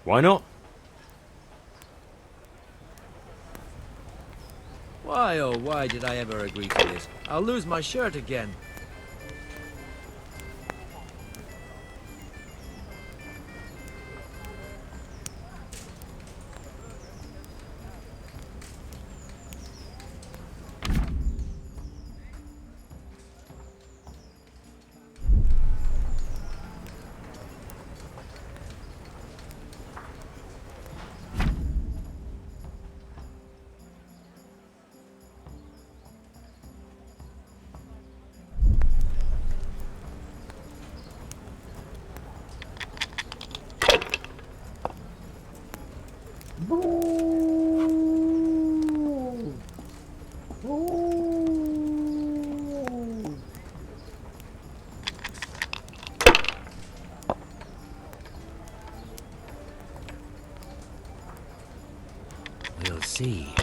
Why not? Why, oh, why did I ever agree to this? I'll lose my shirt again. We'll see.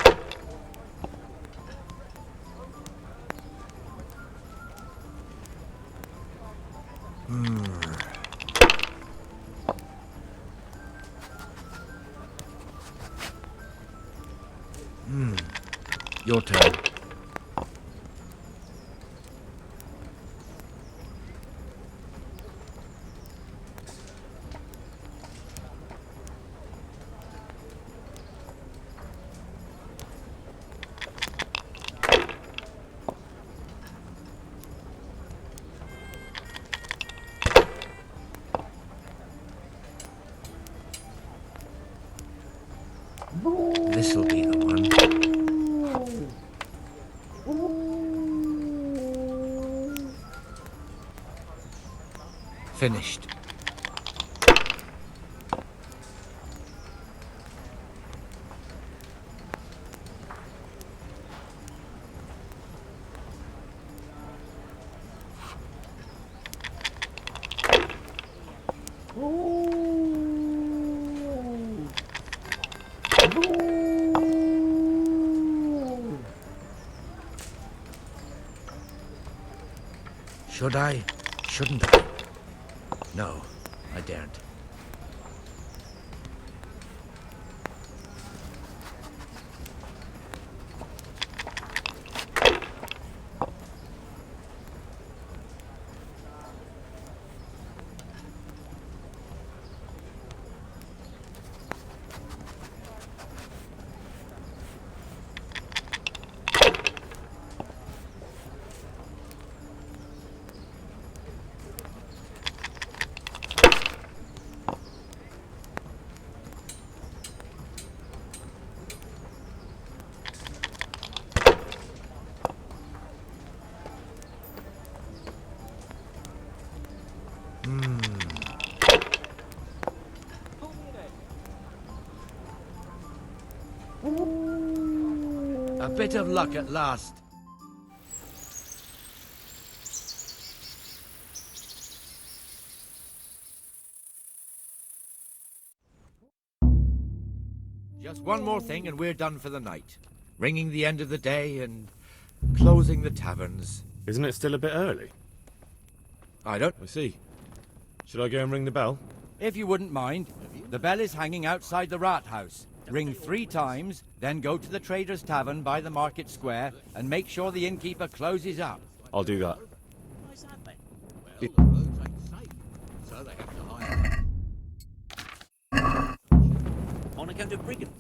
Your turn. This'll be the one. Finished. Should I? Shouldn't I? No, I daren't. A bit of luck at last. Just one more thing and we're done for the night. Ringing the end of the day and closing the taverns. Isn't it still a bit early? I don't... I see. Should I go and ring the bell? If you wouldn't mind, the bell is hanging outside the rat house. Ring 3 times, then go to the Trader's Tavern by the market square and make sure the innkeeper closes up. I'll do that. On account of brigands.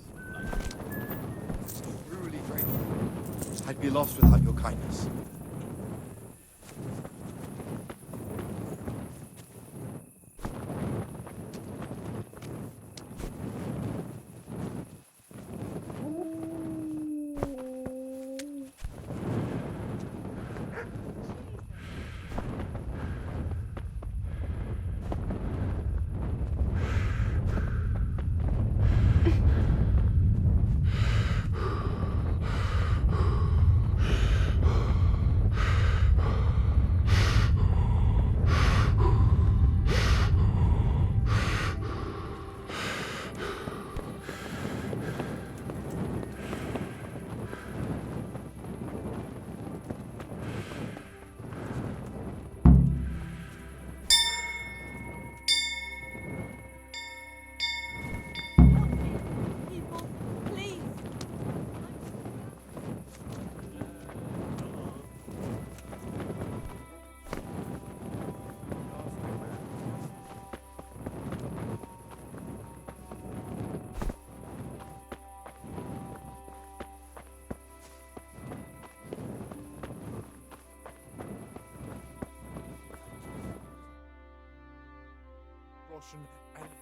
Truly grateful. I'd be lost without your kindness.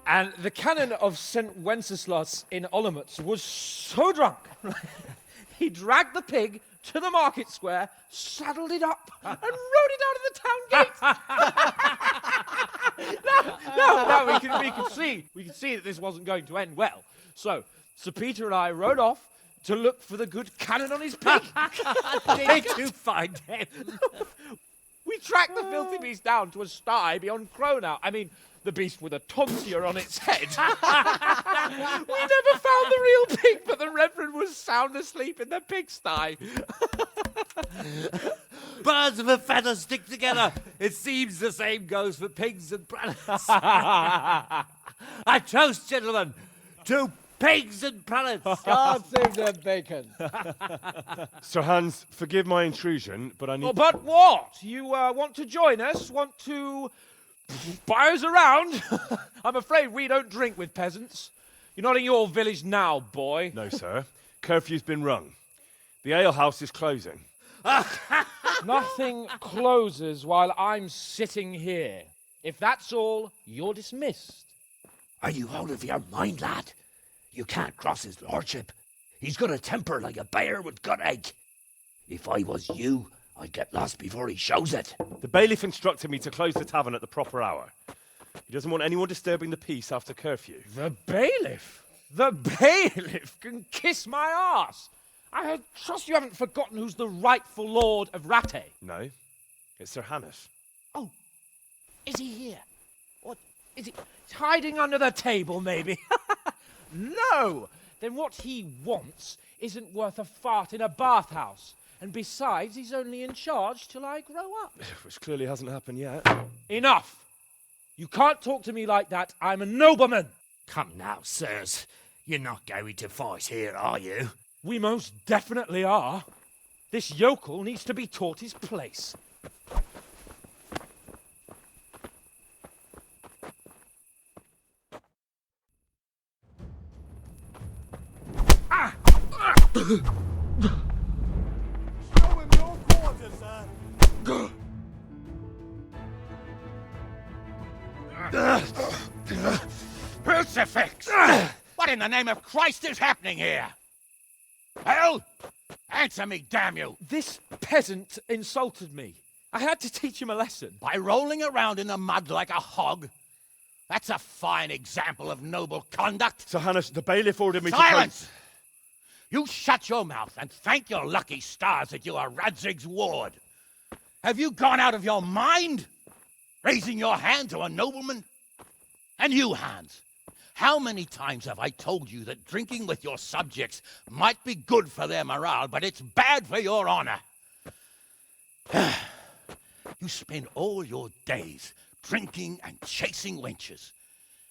And the canon of St. Wenceslas in Olomouc was so drunk, he dragged the pig to the market square, saddled it up, and rode it out of the town gate. No, we could see that this wasn't going to end well. So, Sir Peter and I rode off to look for the good canon on his pig. Did you find him? We tracked the filthy beast down to a sty beyond Cronau. I mean, the beast with a tonsure on its head. We never found the real pig, but the Reverend was sound asleep in the pigsty. Birds of a feather stick together. It seems the same goes for pigs and planets. I toast, gentlemen, to pigs and planets. God save the bacon. Sir Hans, forgive my intrusion, but I need... Oh, but what? You want to join us? Want to buy us around? I'm afraid we don't drink with peasants. You're not in your village now, boy. No, sir. Curfew's been rung. The alehouse is closing. Nothing closes while I'm sitting here. If that's all, you're dismissed. Are you out of your mind, lad? You can't cross his lordship. He's got a temper like a bear with gut ache. If I was you, I'd get lost before he shows it. The bailiff instructed me to close the tavern at the proper hour. He doesn't want anyone disturbing the peace after curfew. The bailiff? The bailiff can kiss my arse. I trust you haven't forgotten who's the rightful lord of Rattay. No, it's Sir Hannes. Oh, is he here? What, is he he's hiding under the table, maybe? No! Then what he wants isn't worth a fart in a bathhouse. And besides, he's only in charge till I grow up. Which clearly hasn't happened yet. Enough! You can't talk to me like that. I'm a nobleman. Come now, sirs. You're not going to fight here, are you? We most definitely are. This yokel needs to be taught his place. Crucifix! What in the name of Christ is happening here? Hell? Answer me, damn you! This peasant insulted me. I had to teach him a lesson. By rolling around in the mud like a hog? That's a fine example of noble conduct. Sir Hannes, the bailiff ordered me Silence! You shut your mouth and thank your lucky stars that you are Radzig's ward. Have you gone out of your mind? Raising your hand to a nobleman? And you, Hans, how many times have I told you that drinking with your subjects might be good for their morale, but it's bad for your honor? You spend all your days drinking and chasing wenches,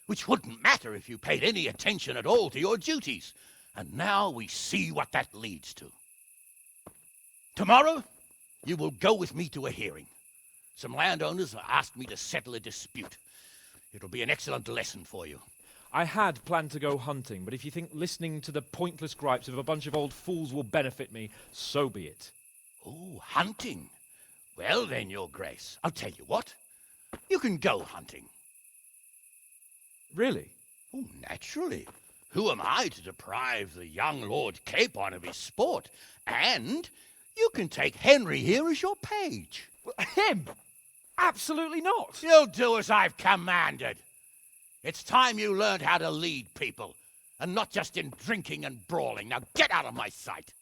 which wouldn't matter if you paid any attention at all to your duties. And now we see what that leads to. Tomorrow, you will go with me to a hearing. Some landowners have asked me to settle a dispute. It'll be an excellent lesson for you. I had planned to go hunting, but if you think listening to the pointless gripes of a bunch of old fools will benefit me, so be it. Oh, hunting. Well then, Your Grace, I'll tell you what. You can go hunting. Really? Oh, naturally. Who am I to deprive the young Lord Capon of his sport? And you can take Henry here as your page. Him? Absolutely not. You'll do as I've commanded. It's time you learned how to lead people, and not just in drinking and brawling. Now get out of my sight.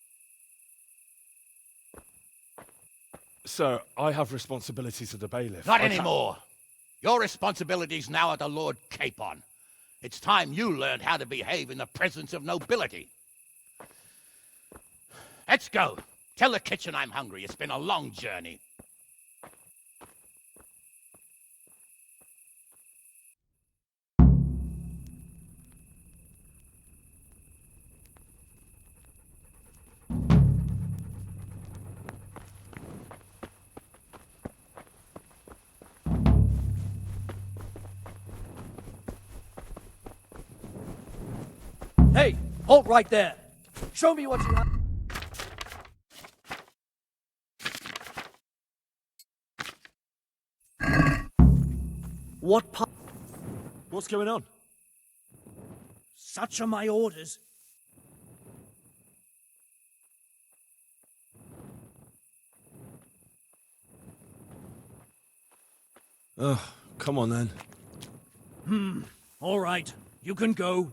Sir, I have responsibilities of the bailiff. Not anymore. Your responsibilities now are to Lord Capon. It's time you learned how to behave in the presence of nobility. Let's go. Tell the kitchen I'm hungry. It's been a long journey. Hey, halt right there. Show me what you have. What What's going on? Such are my orders. Oh, come on then. All right, you can go.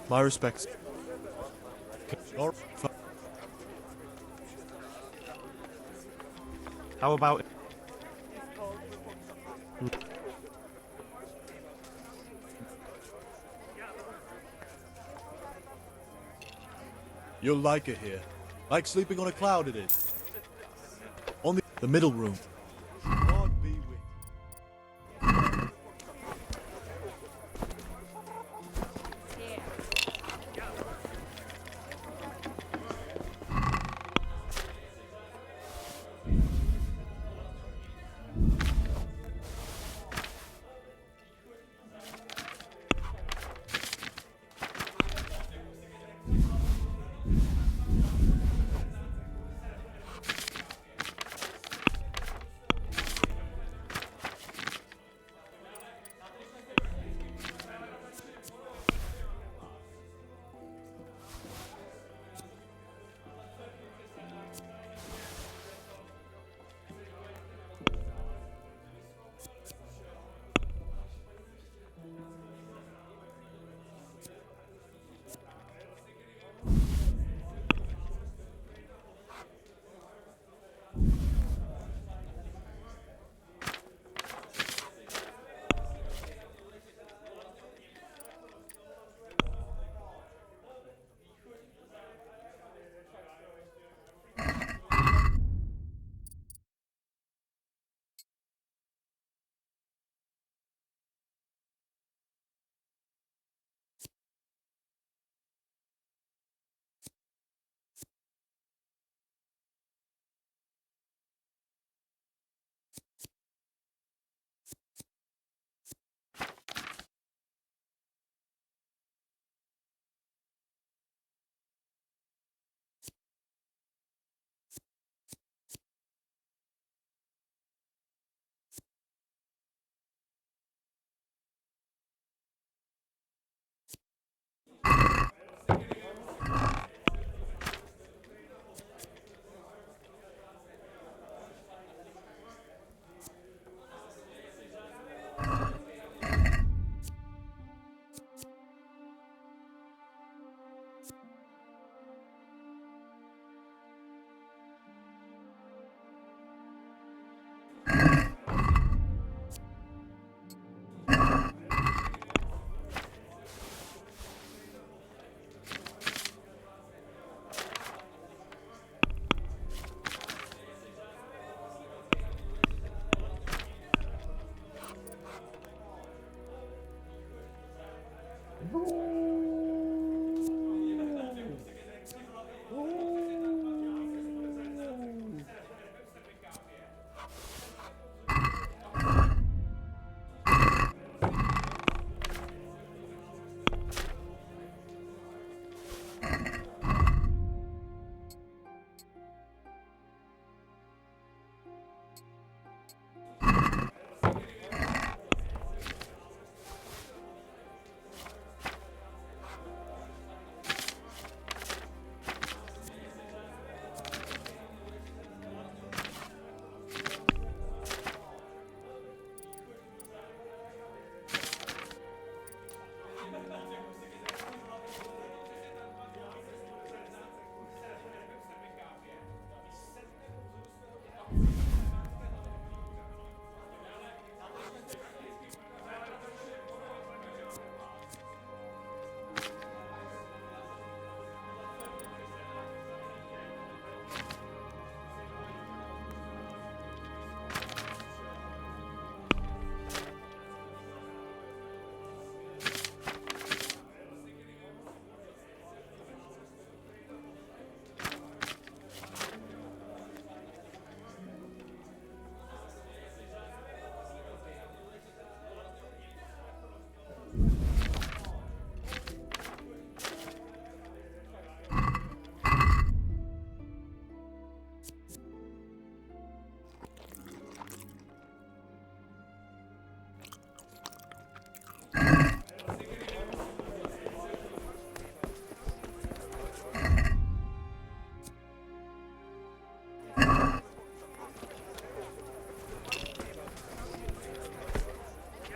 My respects. How about... You'll like it here. Like sleeping on a cloud it is. On the middle room. God be with you.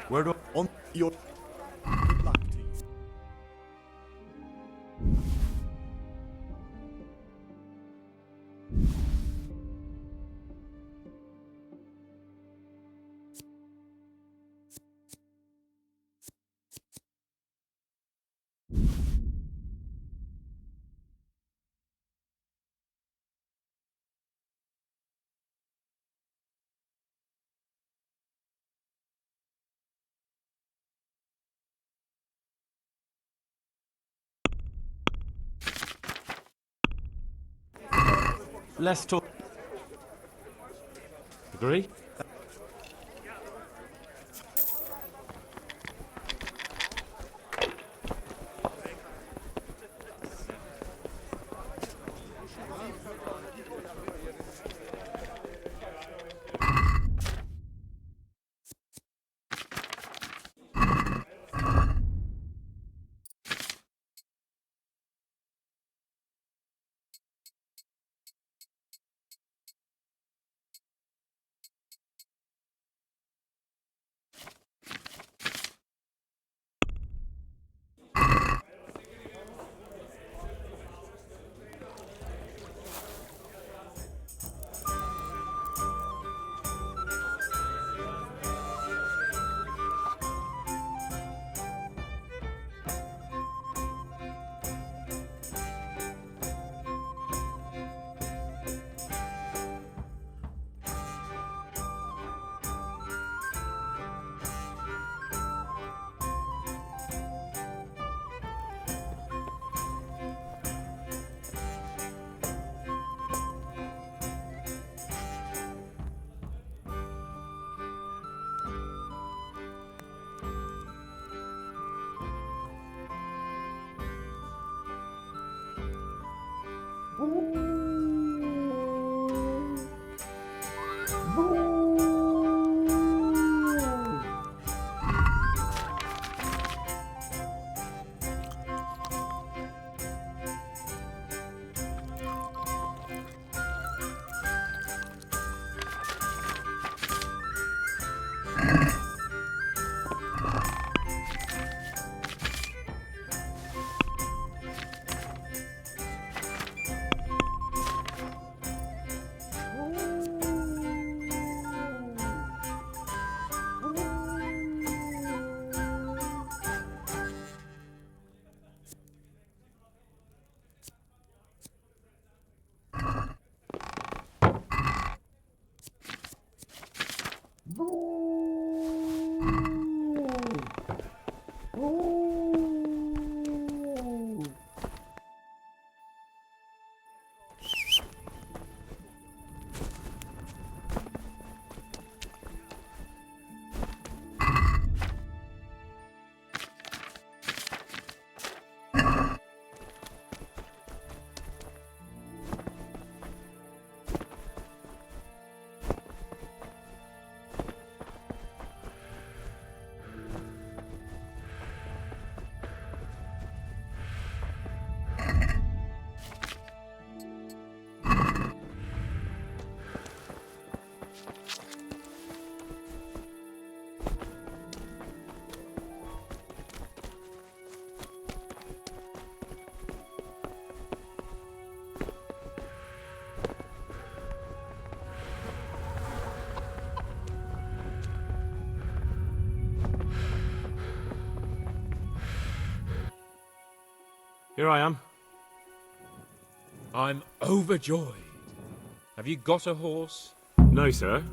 Where do on your black tea? Let's talk. Agree? Here I am. I'm overjoyed. Have you got a horse? No, sir.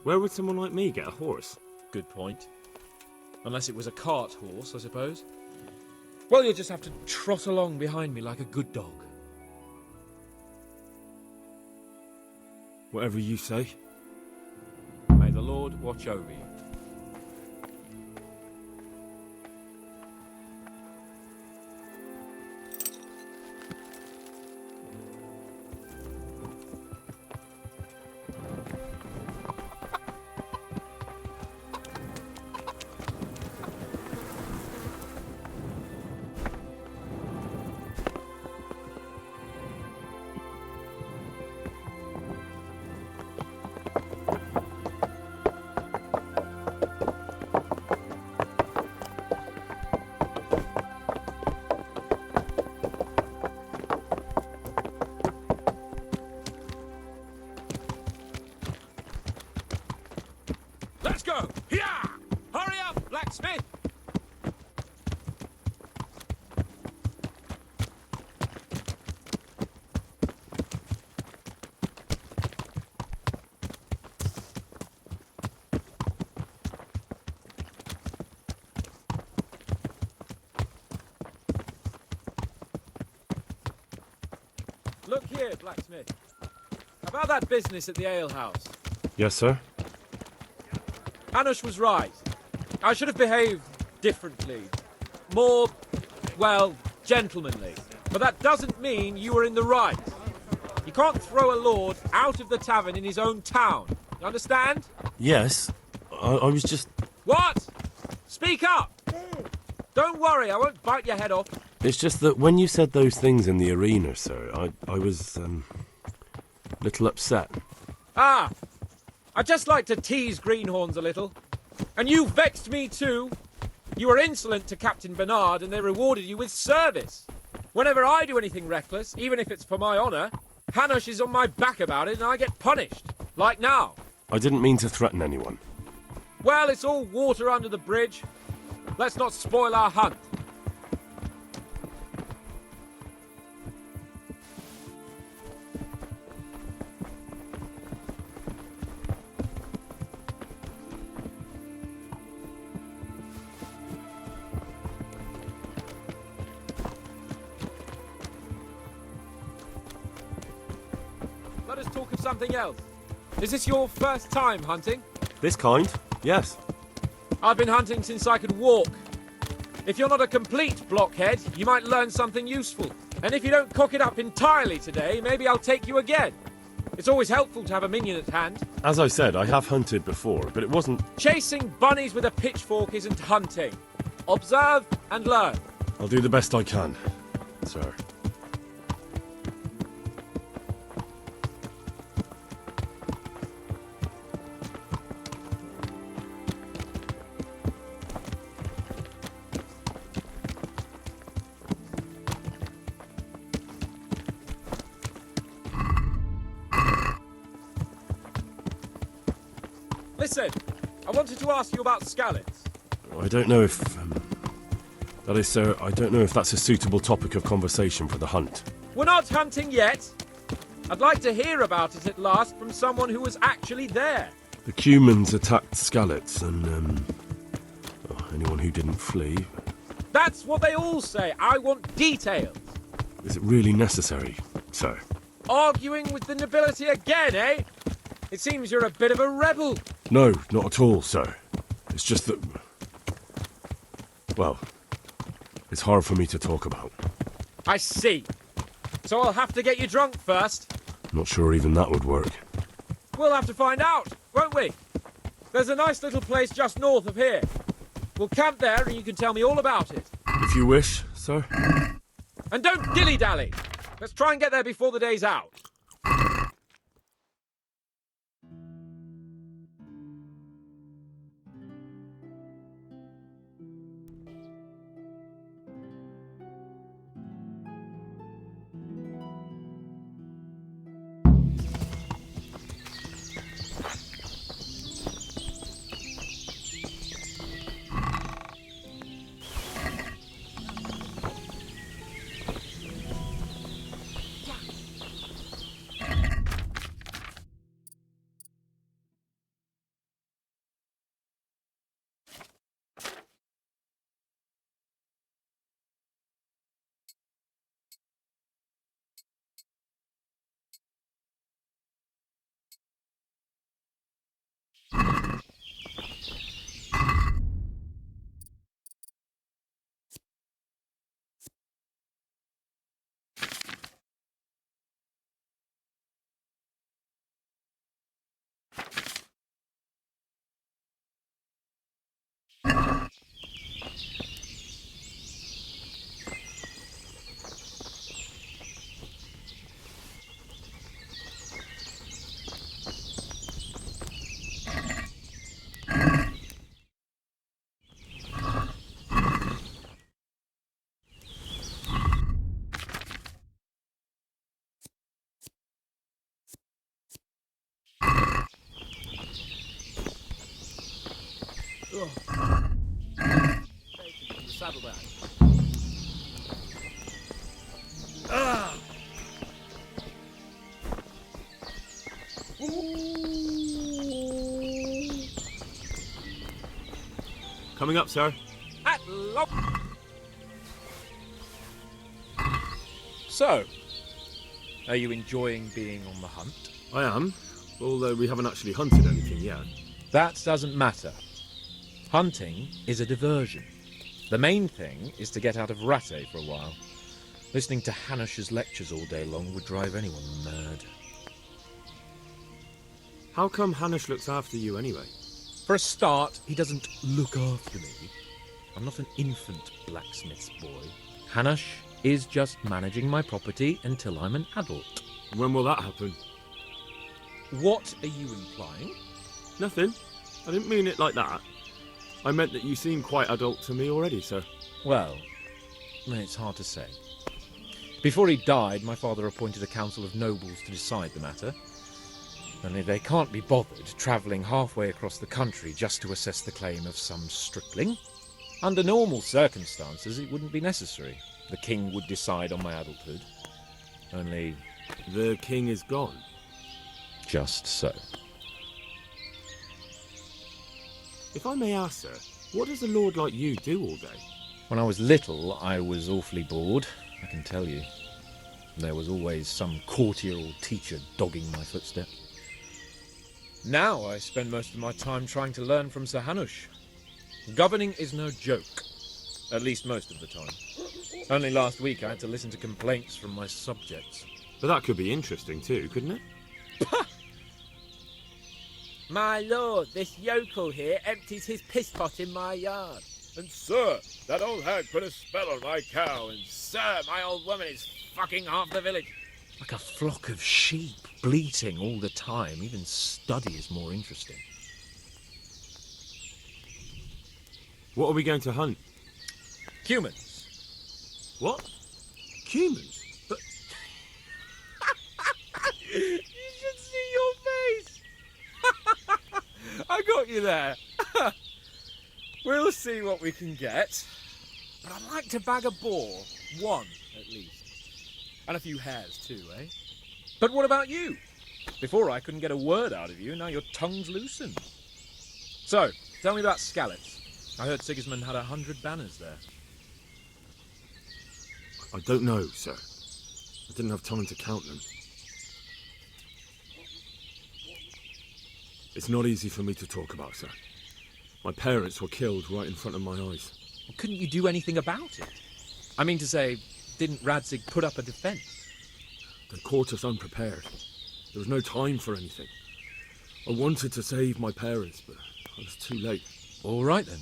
Where would someone like me get a horse? Good point. Unless it was a cart horse, I suppose. Well, you'll just have to trot along behind me like a good dog. Whatever you say. May the Lord watch over you. Let's go! Yeah! Hurry up, blacksmith! Look here, blacksmith. About that business at the alehouse. Yes, sir. Hanush was right. I should have behaved differently. More, well, gentlemanly. But that doesn't mean you were in the right. You can't throw a lord out of the tavern in his own town. You understand? Yes. I was just... What? Speak up! Don't worry, I won't bite your head off. It's just that when you said those things in the arena, sir, I was, a little upset. Ah! I just like to tease greenhorns a little. And you vexed me too. You were insolent to Captain Bernard and they rewarded you with service. Whenever I do anything reckless, even if it's for my honour, Hanush is on my back about it and I get punished. Like now. I didn't mean to threaten anyone. Well, it's all water under the bridge. Let's not spoil our hunt. Let us talk of something else. Is this your first time hunting? This kind? Yes. I've been hunting since I could walk. If you're not a complete blockhead, you might learn something useful. And if you don't cock it up entirely today, maybe I'll take you again. It's always helpful to have a minion at hand. As I said, I have hunted before, but it wasn't... Chasing bunnies with a pitchfork isn't hunting. Observe and learn. I'll do the best I can, sir. Listen, I wanted to ask you about Skalitz. I don't know if... that is, sir, I don't know if that's a suitable topic of conversation for the hunt. We're not hunting yet. I'd like to hear about it at last from someone who was actually there. The Cumans attacked Skalitz, and, anyone who didn't flee. That's what they all say. I want details. Is it really necessary, sir? Arguing with the nobility again, eh? It seems you're a bit of a rebel. No, not at all, sir. It's just that... well, it's hard for me to talk about. I see. So I'll have to get you drunk first. Not sure even that would work. We'll have to find out, won't we? There's a nice little place just north of here. We'll camp there and you can tell me all about it. If you wish, sir. And don't dilly-dally. Let's try and get there before the day's out. Saddlebag. Coming up, sir. At long. So, are you enjoying being on the hunt? I am, although we haven't actually hunted anything yet. That doesn't matter. Hunting is a diversion. The main thing is to get out of Rattay for a while. Listening to Hanush's lectures all day long would drive anyone mad. How come Hanush looks after you anyway? For a start, he doesn't look after me. I'm not an infant blacksmith's boy. Hanush is just managing my property until I'm an adult. When will that happen? What are you implying? Nothing. I didn't mean it like that. I meant that you seem quite adult to me already, sir. Well, it's hard to say. Before he died, my father appointed a council of nobles to decide the matter. Only they can't be bothered travelling halfway across the country just to assess the claim of some stripling. Under normal circumstances, it wouldn't be necessary. The king would decide on my adulthood. Only... The king is gone. just so. If I may ask, sir, what does a lord like you do all day? When I was little, I was awfully bored, I can tell you. There was always some courtier or teacher dogging my footsteps. Now I spend most of my time trying to learn from Sir Hanush. Governing is no joke, at least most of the time. Only last week I had to listen to complaints from my subjects. But that could be interesting too, couldn't it? My lord, this yokel here empties his piss pot in my yard. And sir, that old hag put a spell on my cow, and sir, my old woman is fucking half the village. Like a flock of sheep, bleating all the time. Even study is more interesting. What are we going to hunt? Humans. What? Humans? But You should see your face! I got you there. We'll see what we can get. But I'd like to bag a boar. One, at least. And a few hares too, eh? But what about you? Before I couldn't get a word out of you, now your tongue's loosened. So, tell me about Skalitz. I heard Sigismund had 100 banners there. I don't know, sir. I didn't have time to count them. It's not easy for me to talk about, sir. My parents were killed right in front of my eyes. Well, couldn't you do anything about it? I mean to say, didn't Radzig put up a defence? They caught us unprepared. There was no time for anything. I wanted to save my parents, but I was too late. All right then.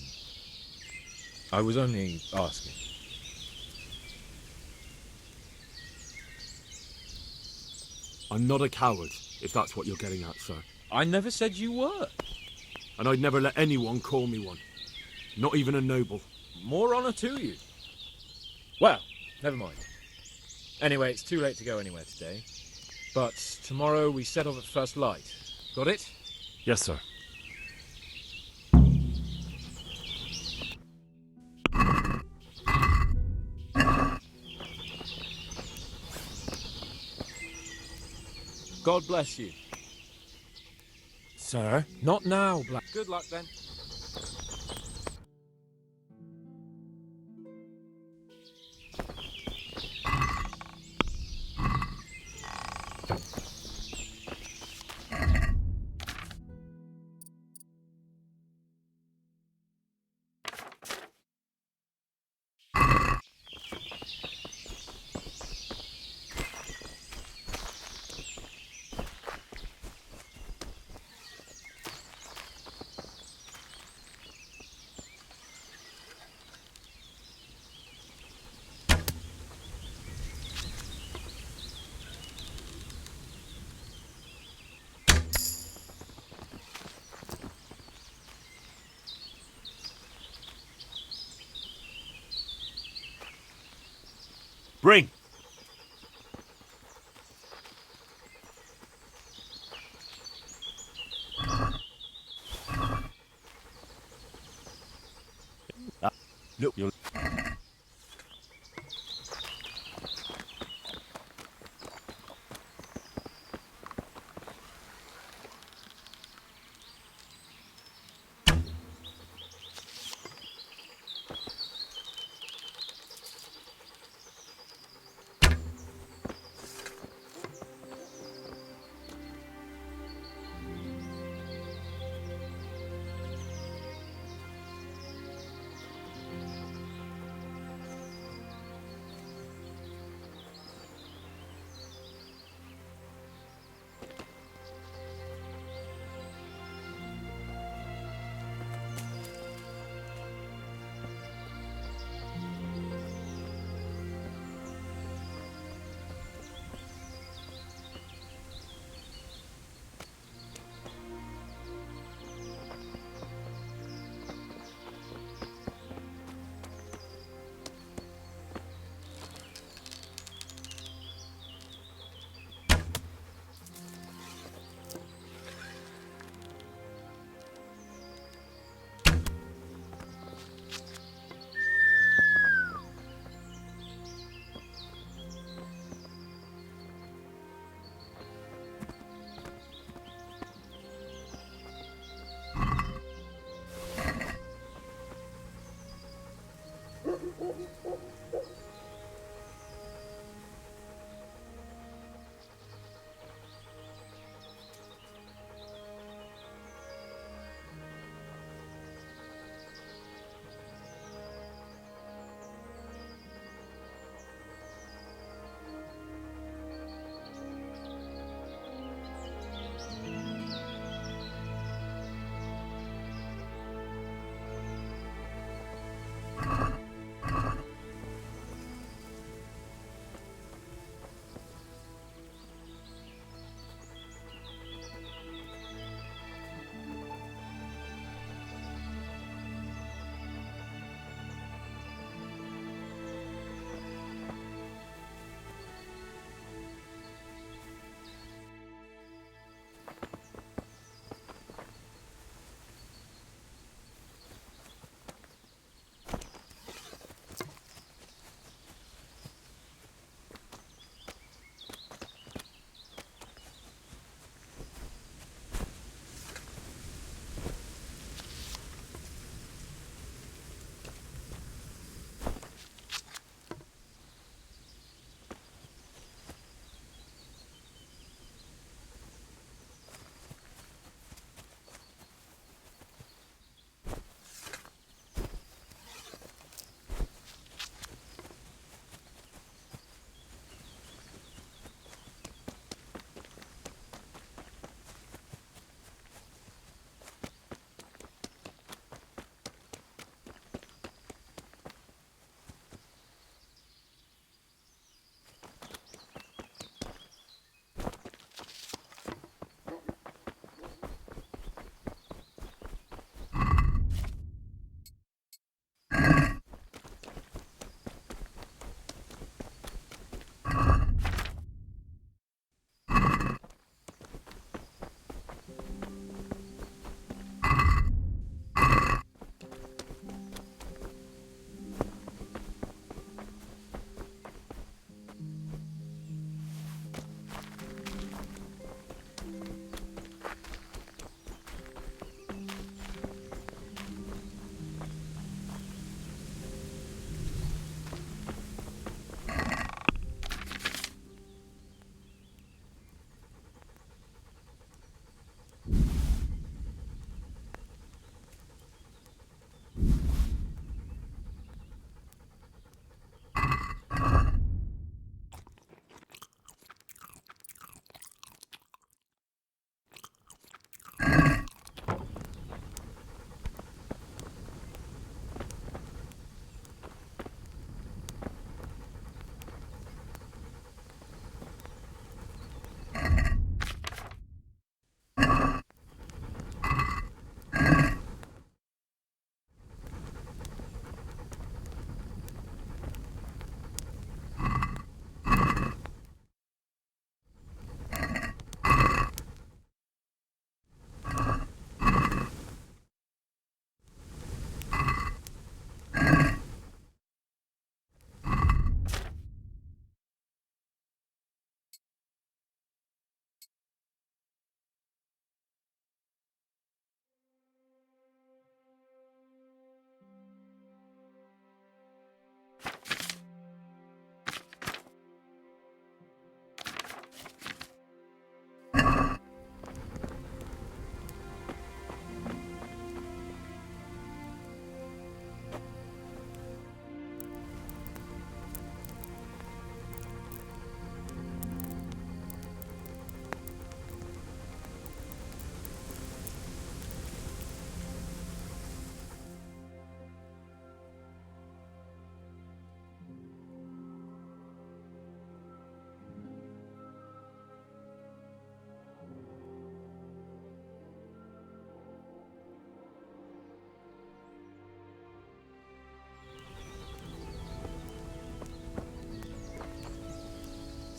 I was only asking. I'm not a coward, if that's what you're getting at, sir. I never said you were. And I'd never let anyone call me one. Not even a noble. More honour to you. Well, never mind. Anyway, it's too late to go anywhere today. But tomorrow we set off at first light. Got it? Yes, sir. God bless you. Sir? Not now, Black. Good luck then. Bring! Look, you'll.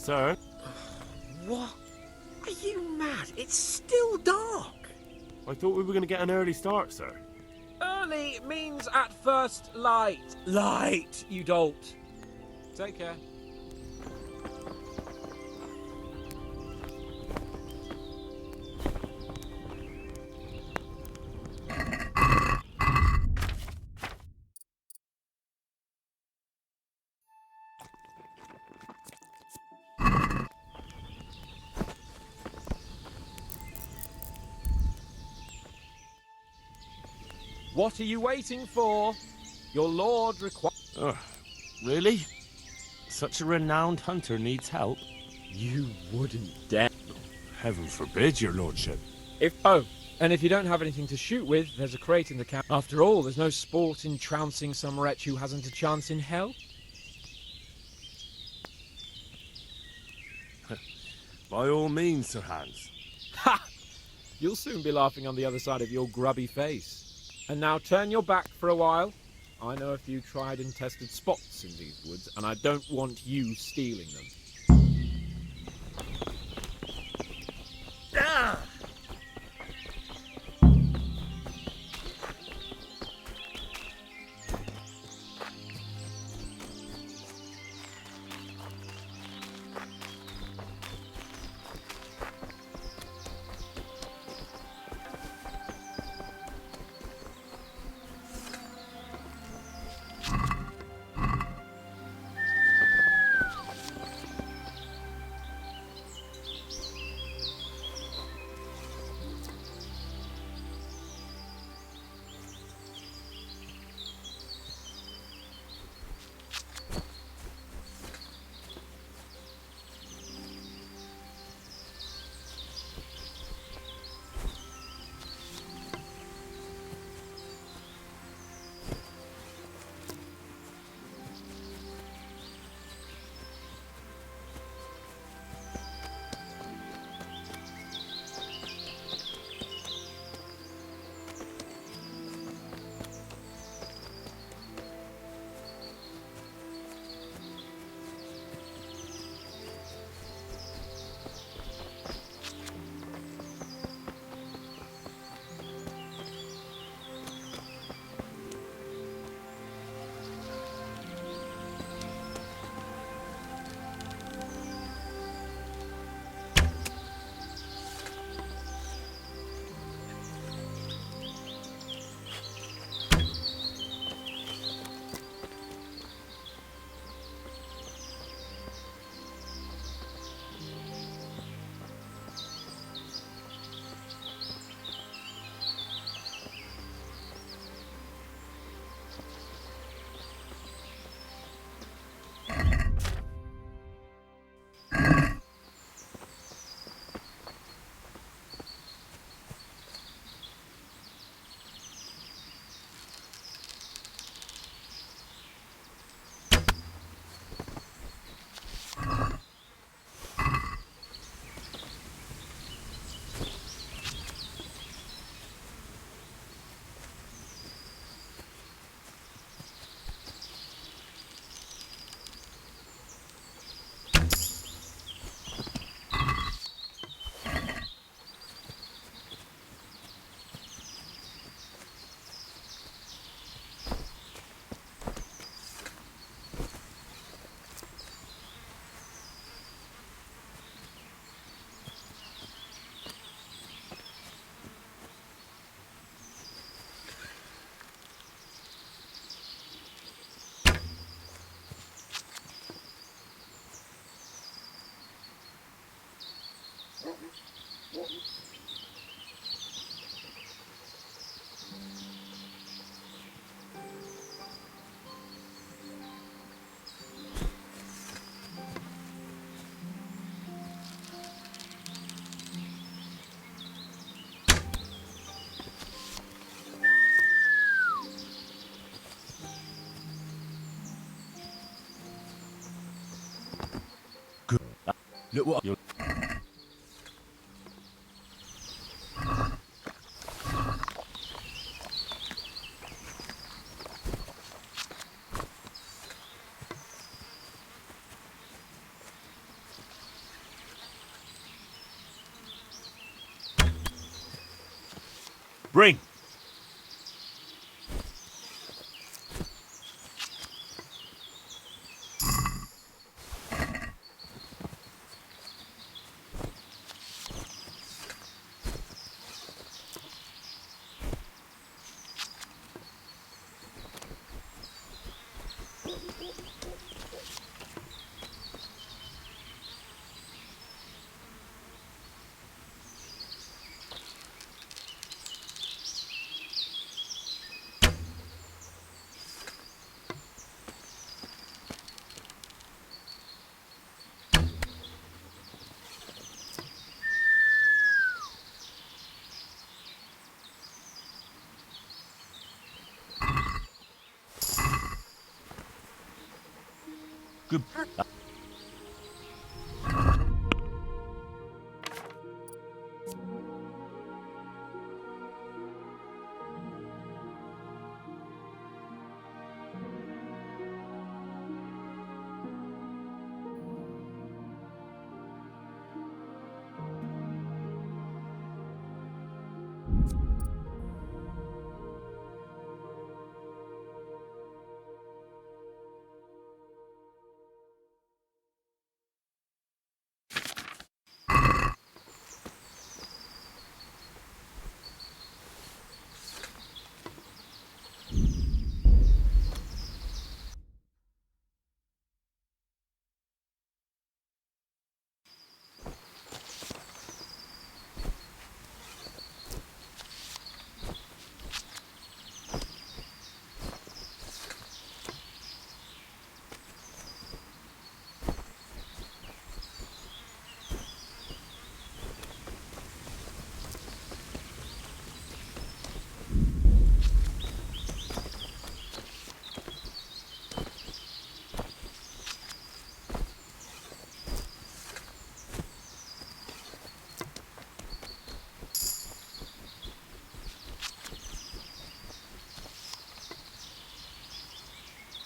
Sir? What? Are you mad? It's still dark. I thought we were going to get an early start, sir. Early means at first light. Light, you dolt. Take care. What are you waiting for? Your lord requires... Oh, really? Such a renowned hunter needs help? You wouldn't dare. Heaven forbid, your lordship. And if you don't have anything to shoot with, there's a crate in the camp. After all, there's no sport in trouncing some wretch who hasn't a chance in hell. By all means, Sir Hans. Ha! You'll soon be laughing on the other side of your grubby face. And now turn your back for a while. I know a few tried and tested spots in these woods, and I don't want you stealing them. Ah! Look what you're... Bring. Good.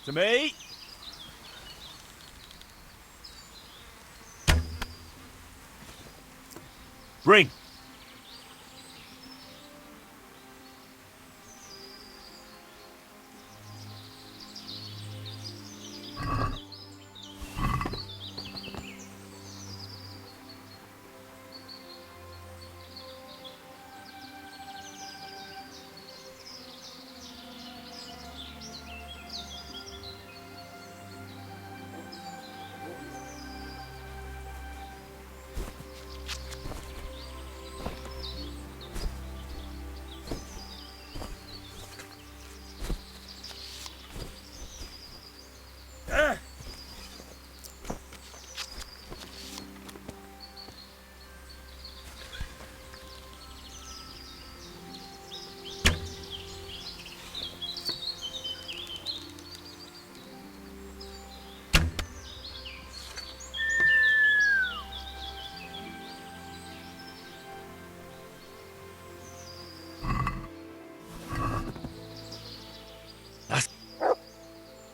To me. Bring.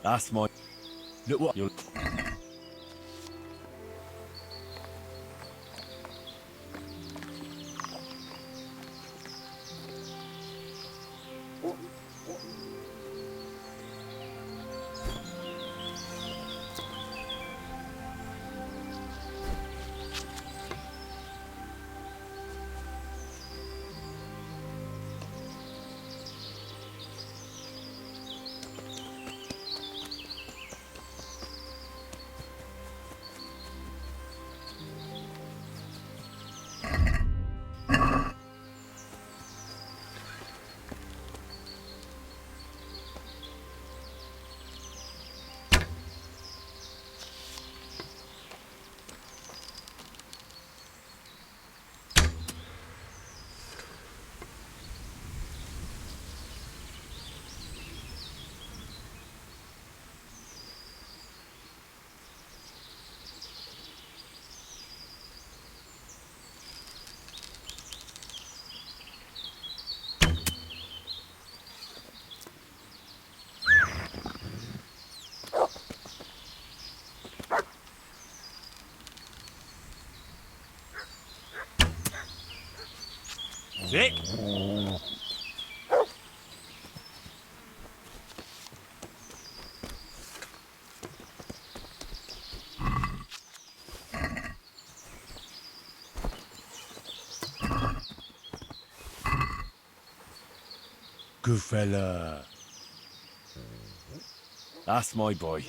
That's my. Look what you're. Sit. Good fella. That's my boy.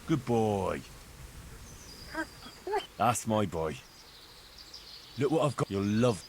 Good boy. That's my boy. Look what I've got. You'll love.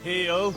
Heel.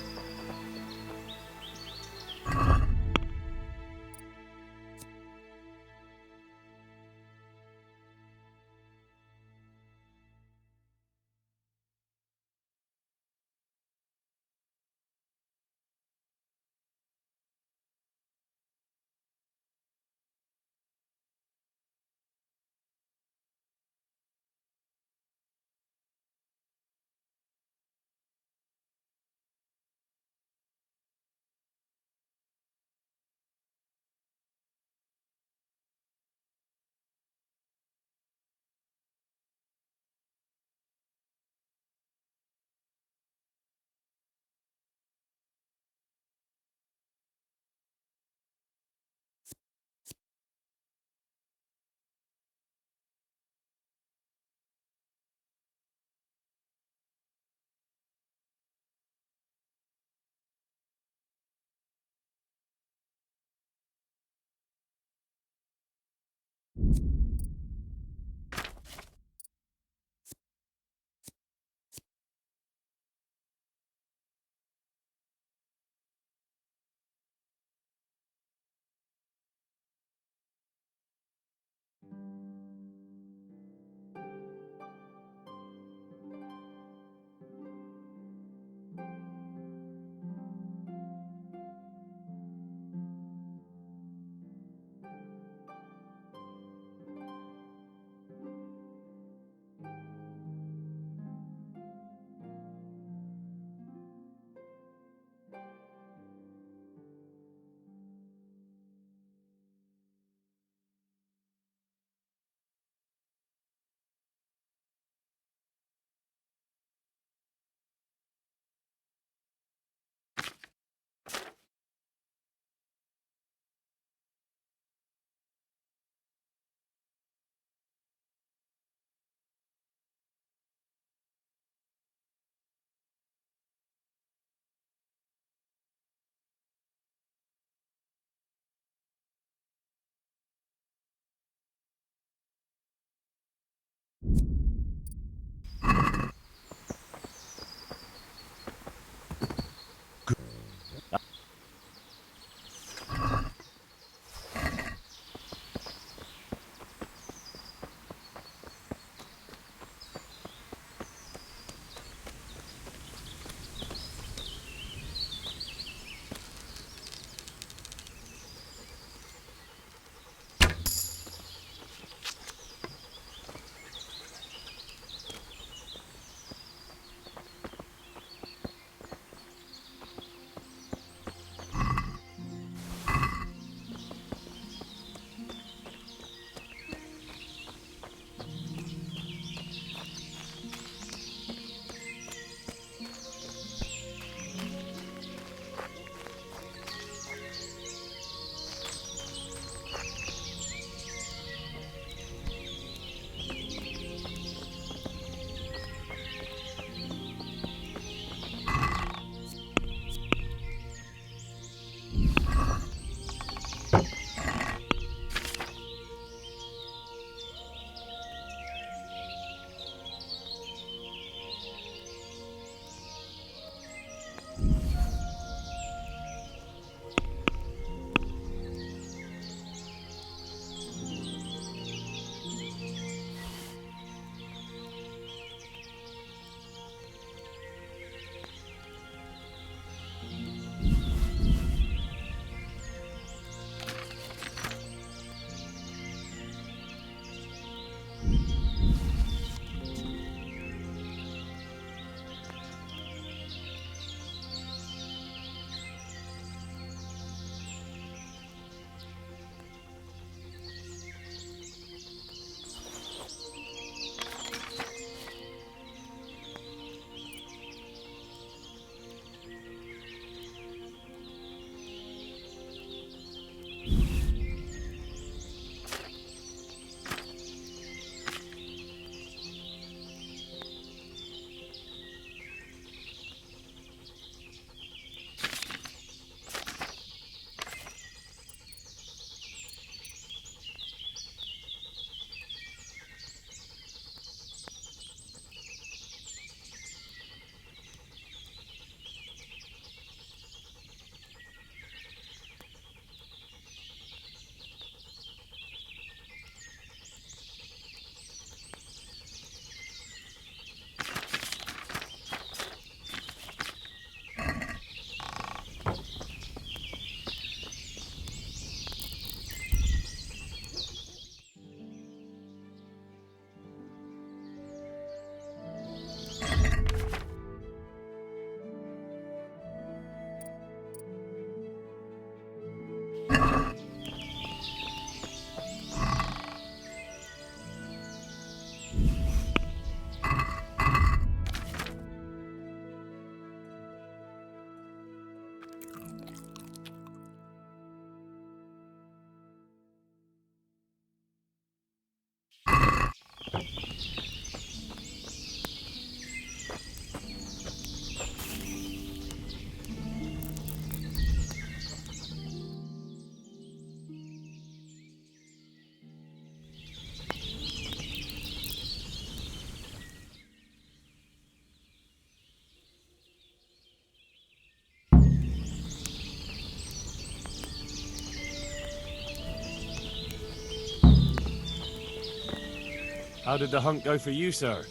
How did the hunt go for you, sir?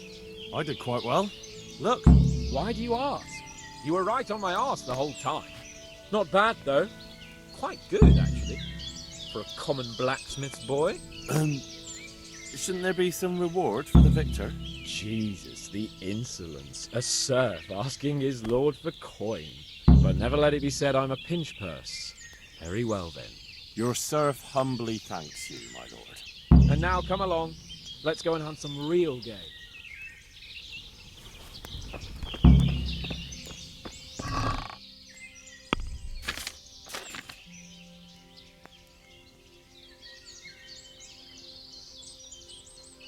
I did quite well. Look, why do you ask? You were right on my arse the whole time. Not bad, though. Quite good, actually. For a common blacksmith's boy. Shouldn't there be some reward for the victor? Jesus, the insolence. A serf asking his lord for coin. But never let it be said I'm a pinch purse. Very well, then. Your serf humbly thanks you, my lord. And now come along. Let's go and hunt some real game.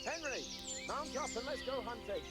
Henry, mount up and let's go hunting.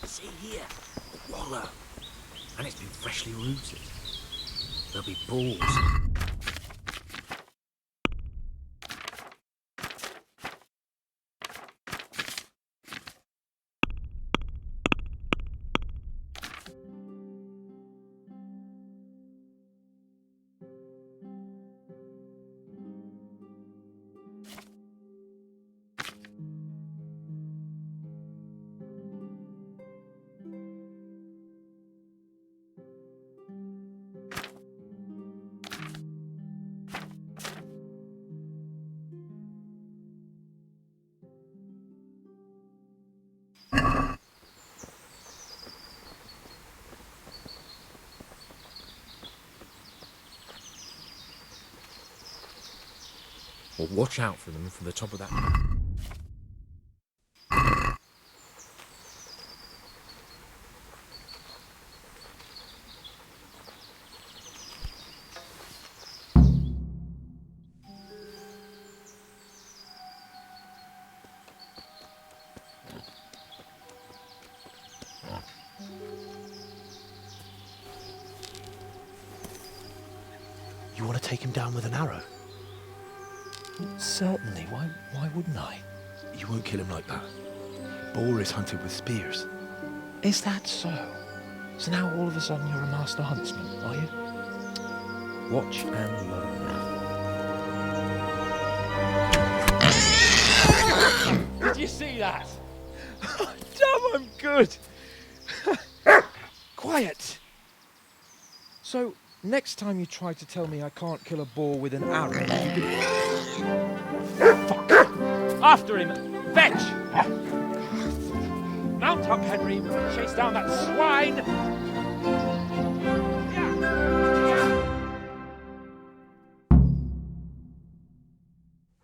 See here, a wallow. And it's been freshly rooted. There'll be balls. Or watch out for them from the top of that. You want to take him down with an arrow? Certainly. Why wouldn't I? You won't kill him like that. Boar is hunted with spears. Is that so? So now all of a sudden you're a master huntsman, are you? Watch and learn. Did you see that? Damn, I'm good. Quiet. So, next time you try to tell me I can't kill a boar with an arrow, you can... Fuck! After him! Fetch! Mount up, Henry. Chase down that swine!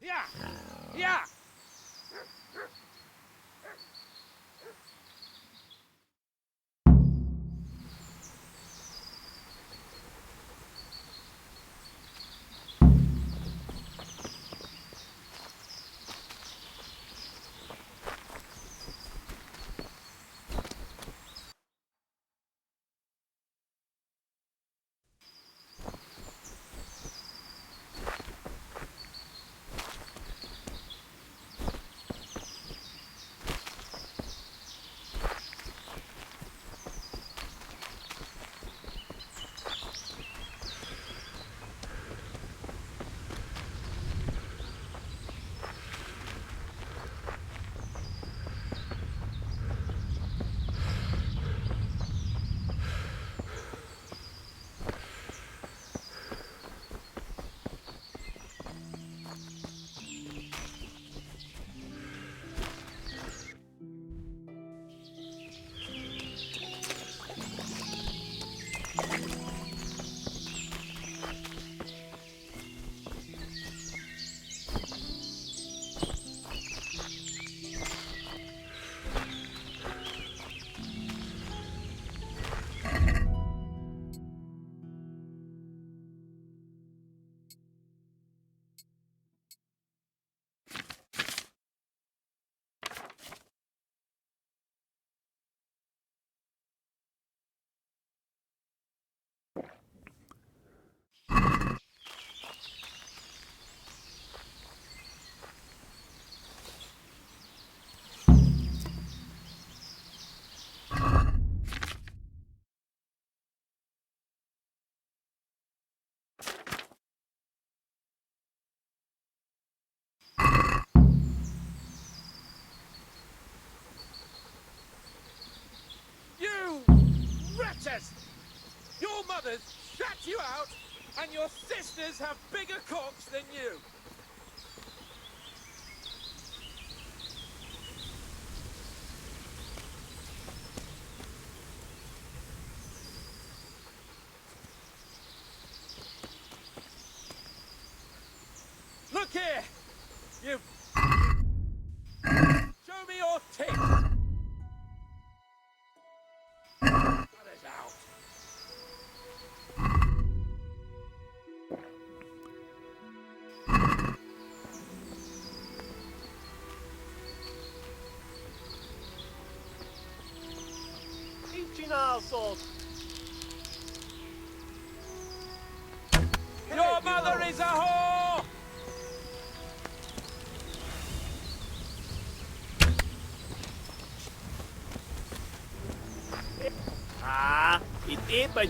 Yeah! Yeah! Your mothers shut you out, and your sisters have bigger cocks than you. Look here, you... Show me your teeth. That is out. Your mother is a whore! Hindi ba?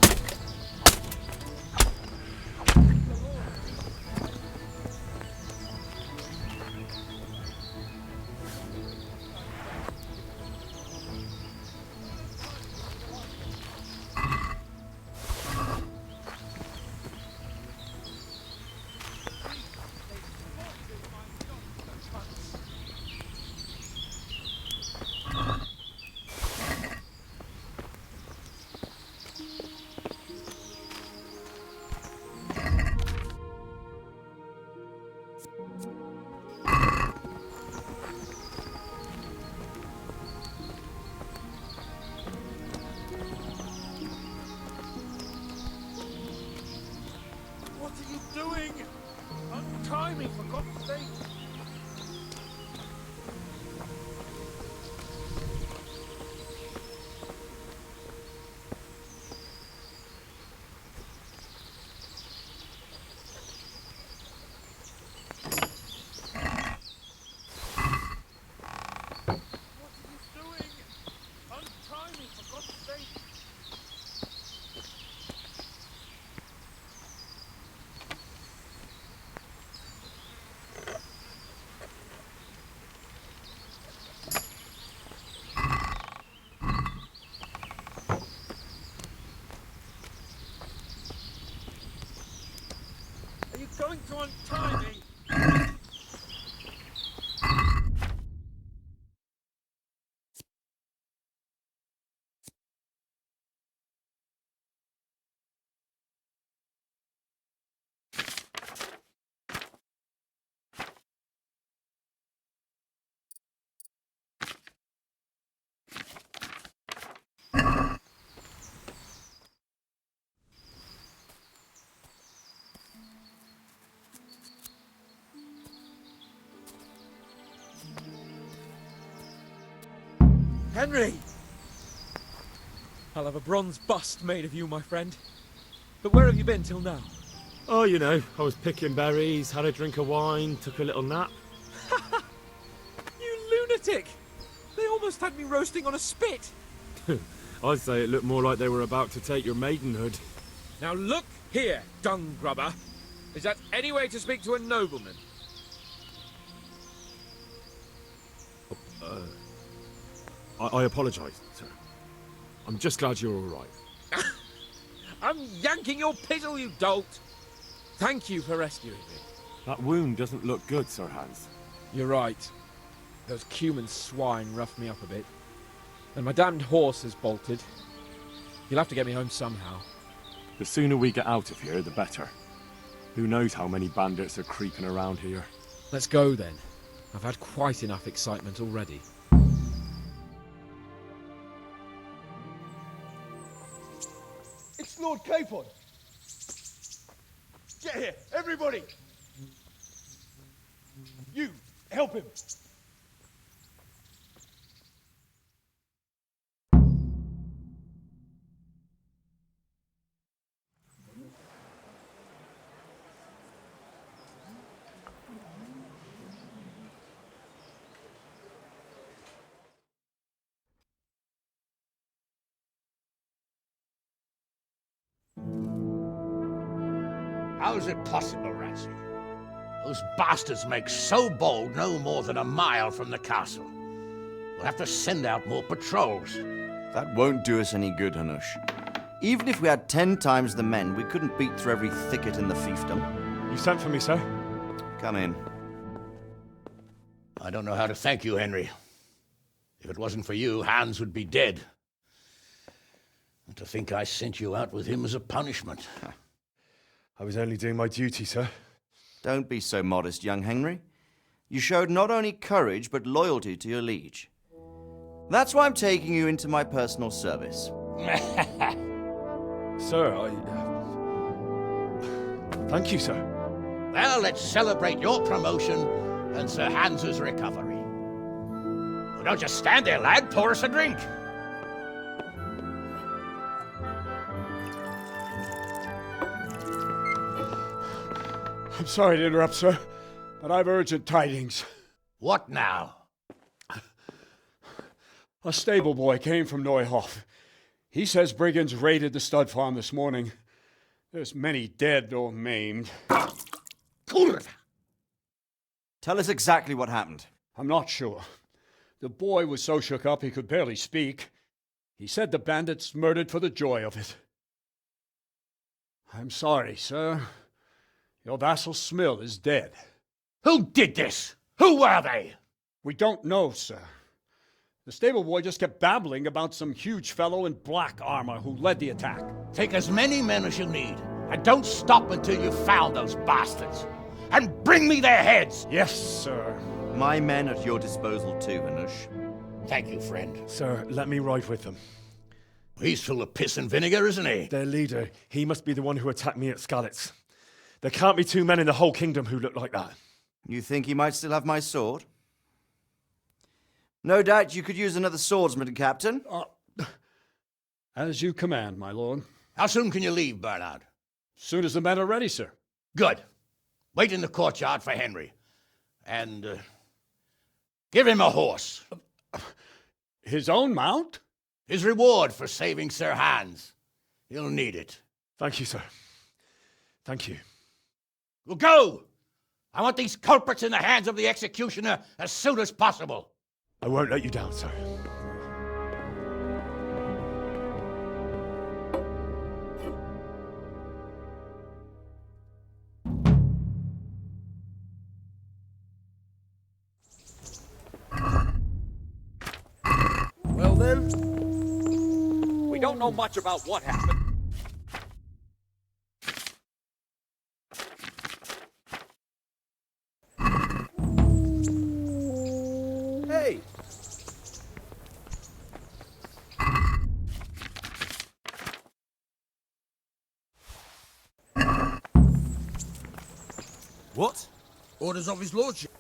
Untie me, for God's sake! Are you going to untie me? Henry! I'll have a bronze bust made of you, my friend. But where have you been till now? Oh, you know, I was picking berries, had a drink of wine, took a little nap. You lunatic! They almost had me roasting on a spit! I'd say it looked more like they were about to take your maidenhood. Now look here, dung grubber. Is that any way to speak to a nobleman? I apologise, sir. I'm just glad you're all right. I'm yanking your pizzle, you dolt! Thank you for rescuing me. That wound doesn't look good, Sir Hans. You're right. Those Cuman swine roughed me up a bit. And my damned horse has bolted. You'll have to get me home somehow. The sooner we get out of here, the better. Who knows how many bandits are creeping around here. Let's go then. I've had quite enough excitement already. It's Lord Capon! Get here, everybody! You, help him! How is it possible, Ratsy? Those bastards make so bold no more than a mile from the castle. We'll have to send out more patrols. That won't do us any good, Hanush. Even if we had 10 times the men, we couldn't beat through every thicket in the fiefdom. You sent for me, sir? Come in. I don't know how to thank you, Henry. If it wasn't for you, Hans would be dead. And to think I sent you out with him as a punishment. I was only doing my duty, sir. Don't be so modest, young Henry. You showed not only courage, but loyalty to your liege. That's why I'm taking you into my personal service. Sir, thank you, sir. Well, let's celebrate your promotion and Sir Hans's recovery. Well, don't just stand there, lad. Pour us a drink. I'm sorry to interrupt, sir, but I've urgent tidings. What now? A stable boy came from Neuhof. He says brigands raided the stud farm this morning. There's many dead or maimed. Tell us exactly what happened. I'm not sure. The boy was so shook up he could barely speak. He said the bandits murdered for the joy of it. I'm sorry, sir. Your vassal Smill is dead. Who did this? Who were they? We don't know, sir. The stable boy just kept babbling about some huge fellow in black armor who led the attack. Take as many men as you need, and don't stop until you've found those bastards. And bring me their heads! Yes, sir. My men at your disposal too, Hanush. Thank you, friend. Sir, let me ride with them. He's full of piss and vinegar, isn't he? Their leader, he must be the one who attacked me at Skalitz. There can't be two men in the whole kingdom who look like that. You think he might still have my sword? No doubt you could use another swordsman, Captain. As you command, my lord. How soon can you leave, Bernard? Soon as the men are ready, sir. Good. Wait in the courtyard for Henry. And give him a horse. His own mount? His reward for saving Sir Hans. He'll need it. Thank you, sir. Thank you. Well, go! I want these culprits in the hands of the executioner as soon as possible. I won't let you down, sir. Well then, we don't know much about what happened. Hey! What? Orders of his lordship.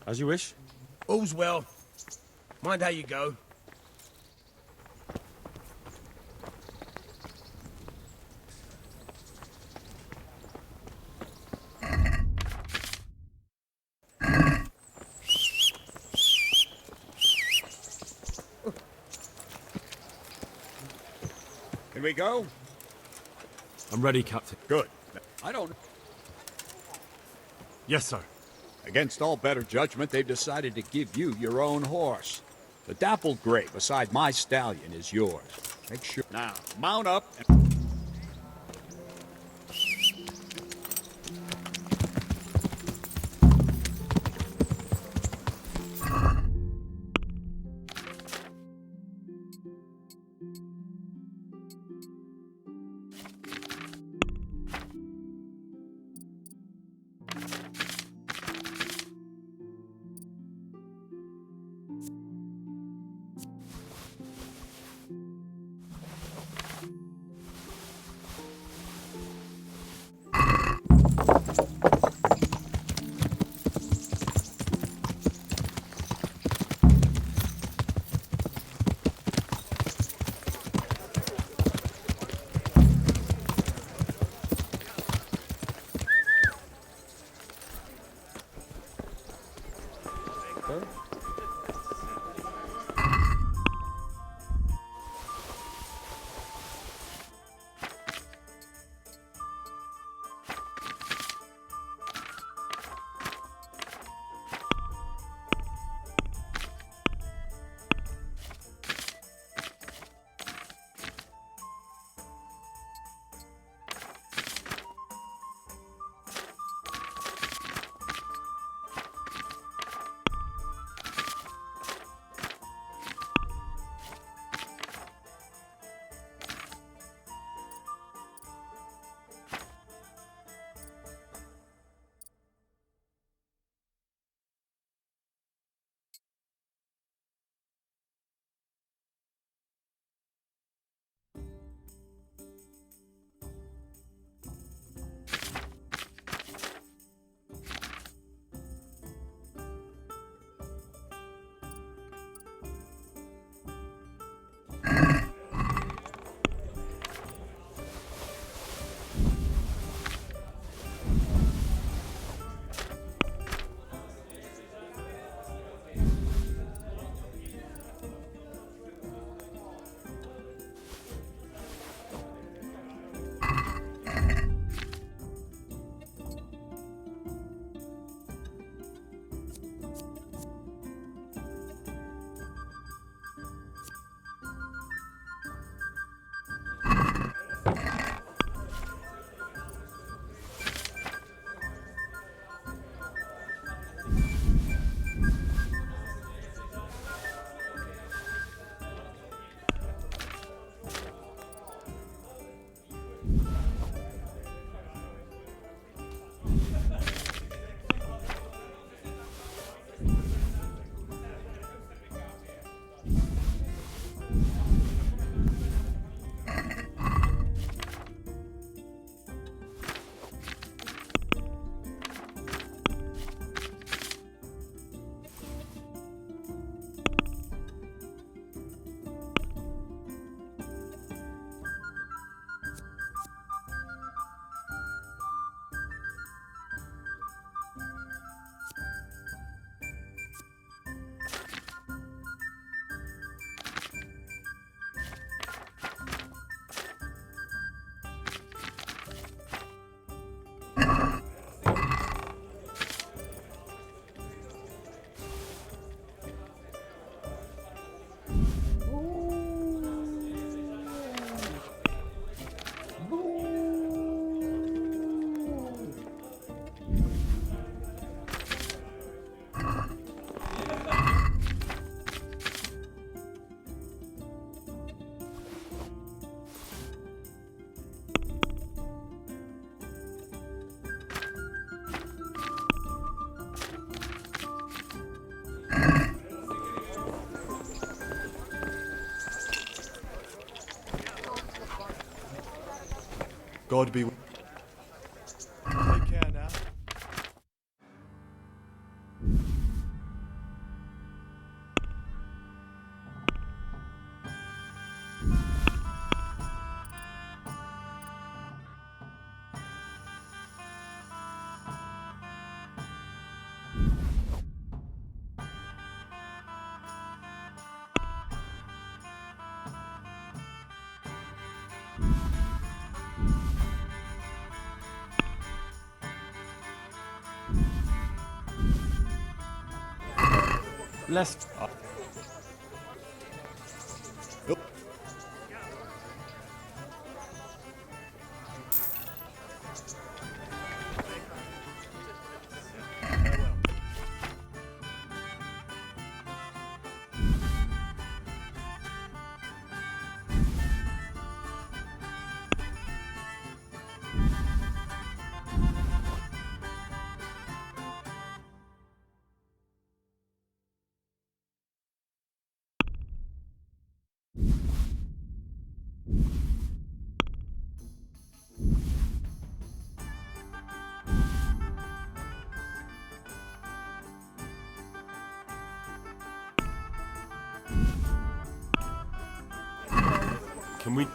As you wish. All's well. Mind how you go. Can we go? I'm ready, Captain. Good. I don't... Yes, sir. Against all better judgment, they've decided to give you your own horse. The dappled gray beside my stallion is yours. Make sure... Now, mount up and... God be with Take care now. Left. Can we